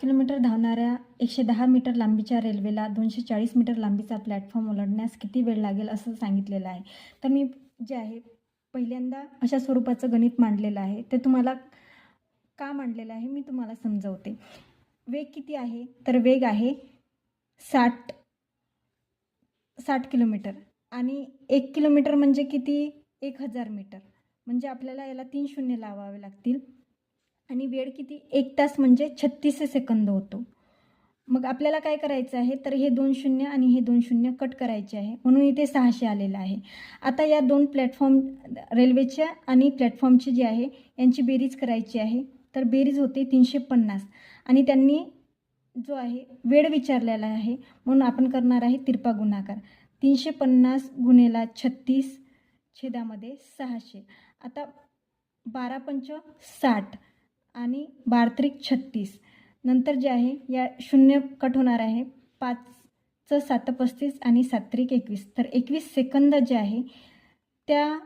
Kilometre धावणाऱ्या 110 metre लांबीच्या रेल्वेला 240 मीटर लांबीचा प्लॅटफॉर्म ओलांडण्यास किती वेळ लागेल असं सांगितलेलं आहे. तर मी जे आहे पहिल्यांदा अशा स्वरूपाचं गणित मांडलेलं आहे. ते तुम्हाला का मांडलेलं आहे मी तुम्हाला समजवते. वेग किती आहे? तर वेग आहे 60 किलोमीटर आणि 1 किलोमीटर म्हणजे किती? 1000 मीटर. म्हणजे आपल्याला याला 3 शून्य लावावे लागतील. आणि वेळ किती? 1 तास म्हणजे 36 सेकंद होतो. मग आपल्याला काय करायचं आहे? तर हे 2 शून्य आणि हे 2 शून्य कट करायचे आहे. म्हणून इथे 600 आलेलं आहे. आता या 2 प्लॅटफॉर्म रेल्वेच्या आणि प्लॅटफॉर्मची जी आहे यांची बेरीज करायची आहे. तर बेरीज होते 350 आणि त्यांनी जो आहे वेळ विचारलेला आहे म्हणून आपण करणार आहे तिरपा गुणाकार. 350 गुणेला 36 छेदामध्ये 600. आता 12 पंच 60 आणि 12 त्रिक 36. नंतर जे आहे या शून्य कट होणार आहे. 5चं 7 35 आणि 7 त्रिक 21. तर 21 सेकंद जे आहे त्या